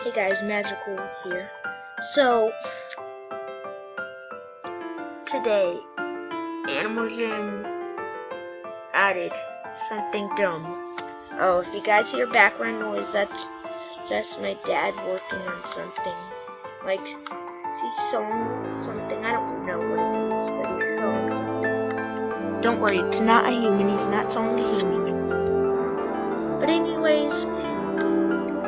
Hey guys, Magical here. So, today, Animal Jam added something dumb. Oh, if you guys hear background noise, that's just my dad working on something. Like, he's sewing something. I don't know what it is, but he's sewing something. Don't worry, it's not a human. He's not sewing a human. But anyways,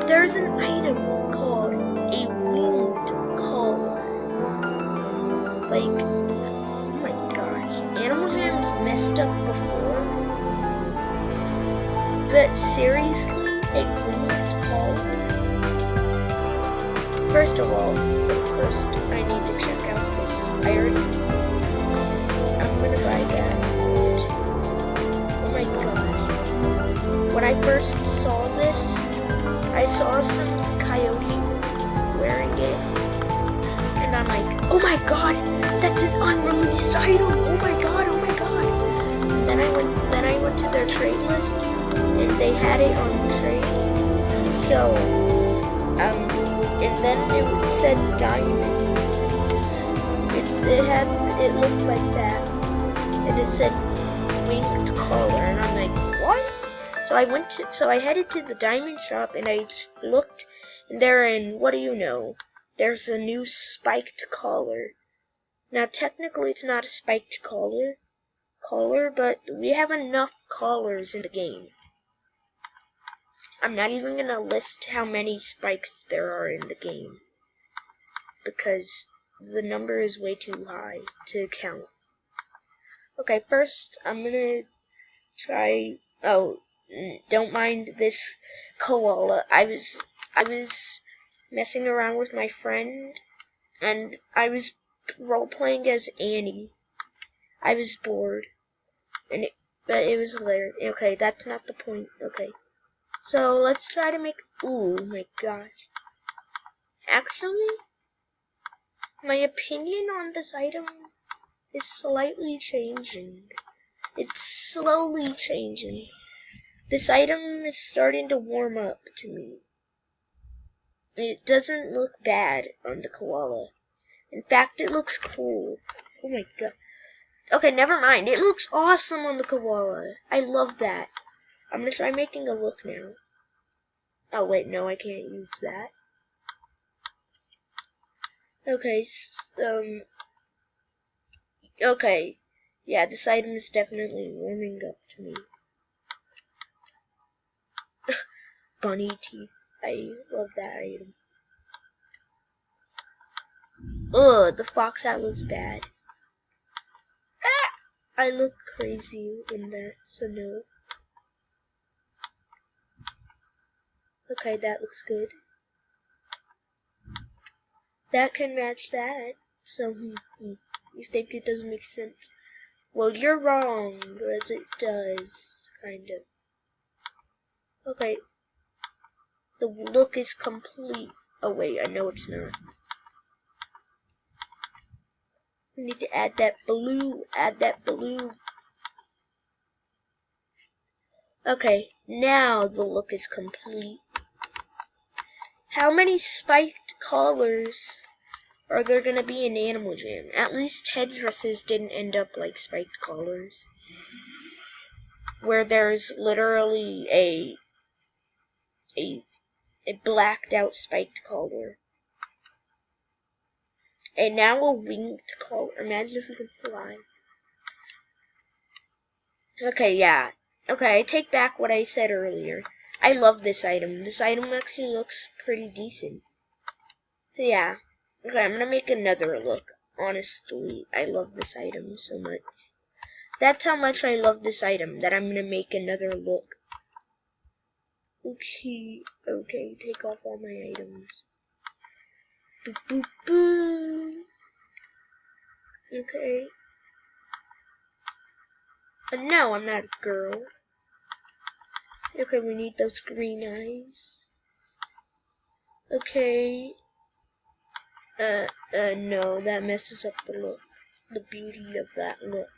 there's an item called a winged collar. Like, oh my gosh, Animal Jam's messed up before, but seriously, a winged collar? First of all, I need to check out this. I'm gonna buy that too. Oh my gosh. When I first saw this, I saw some coyote wearing it, and I'm like, oh my god, that's an unreleased item! Oh my god, oh my god! And then I went to their trade list, and they had it on trade. So, and then it said diamonds. It looked like that, and it said winged collar, and I'm like, what? So I headed to the diamond shop, and I looked, and what do you know? There's a new spiked collar. Now, technically, it's not a spiked collar, but we have enough collars in the game. I'm not even gonna list how many spikes there are in the game, because the number is way too high to count. Okay, first, I'm gonna try, don't mind this koala. I was messing around with my friend, and I was role-playing as Annie. I was bored, but it was hilarious. Okay, that's not the point. Okay, so let's try to make. Ooh, my gosh! Actually, my opinion on this item is slightly changing. It's slowly changing. This item is starting to warm up to me. It doesn't look bad on the koala. In fact, it looks cool. Oh my god. Okay, never mind. It looks awesome on the koala. I love that. I'm gonna try making a look now. Oh wait, no, I can't use that. Okay, okay. Yeah, this item is definitely warming up to me. Bunny teeth. I love that item. Ugh, the fox hat looks bad. I look crazy in that, so no. Okay, that looks good. That can match that, so you think it doesn't make sense? Well, you're wrong, as it does, kind of. Okay, the look is complete. Oh wait, I know it's not. We need to add that blue, Okay, now the look is complete. How many spiked collars are there gonna be in Animal Jam? At least headdresses didn't end up like spiked collars, where there's literally a blacked out spiked collar. And now a winged collar. Imagine if we could fly. Okay, yeah. Okay, I take back what I said earlier. I love this item. This item actually looks pretty decent. So yeah. Okay, I'm gonna make another look. Honestly, I love this item so much. That's how much I love this item, that I'm gonna make another look. Okay, take off all my items. Boop, boop, boop. Okay. And no, I'm not a girl. Okay, we need those green eyes. Okay. No, that messes up the look. The beauty of that look.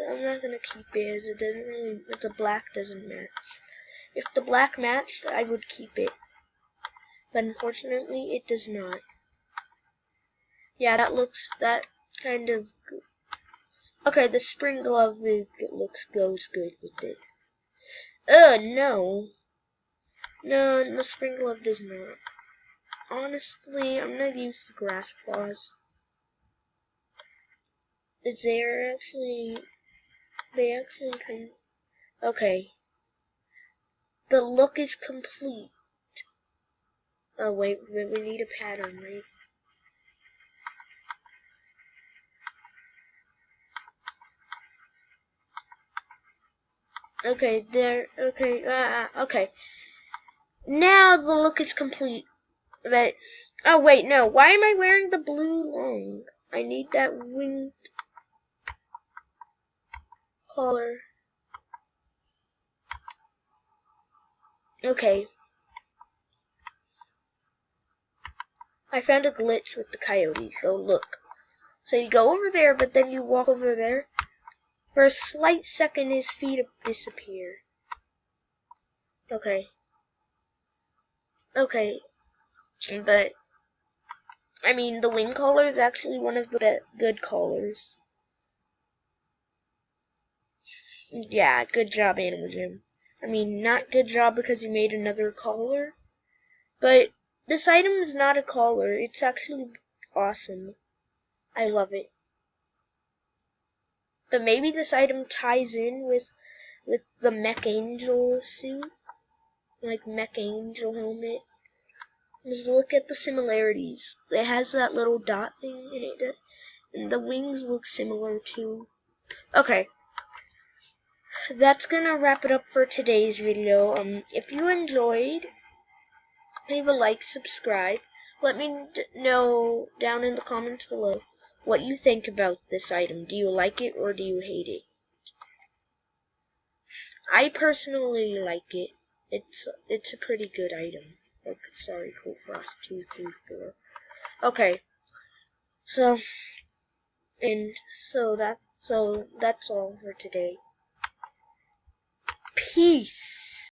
I'm not gonna keep it as it doesn't really, it's a black doesn't match. If the black matched, I would keep it. But unfortunately, it does not. Yeah, that kind of good. Okay, the spring glove goes good with it. No. No, the spring glove does not. Honestly, I'm not used to grass claws. They actually kind of, okay. The look is complete. Oh wait, we need a pattern, right? Okay, okay. Now the look is complete. But, oh wait, no. Why am I wearing the blue long? I need that winged collar. Okay. I found a glitch with the coyote, so look. So you go over there, but then you walk over there. For a slight second, his feet disappear. Okay. Okay. But, I mean, the wing collar is actually one of the good collars. Yeah, good job, Animal Jim. I mean, not good job because you made another collar, but this item is not a collar. It's actually awesome. I love it. But maybe this item ties in with the Mech Angel suit, like Mech Angel helmet. Just look at the similarities. It has that little dot thing in it, and the wings look similar too. Okay. That's gonna wrap it up for today's video. If you enjoyed, leave a like, subscribe. Let me know down in the comments below what you think about this item. Do you like it or do you hate it? I personally like it. It's a pretty good item. Like, sorry, Cool Frost 234. Okay, so that's all for today. Peace.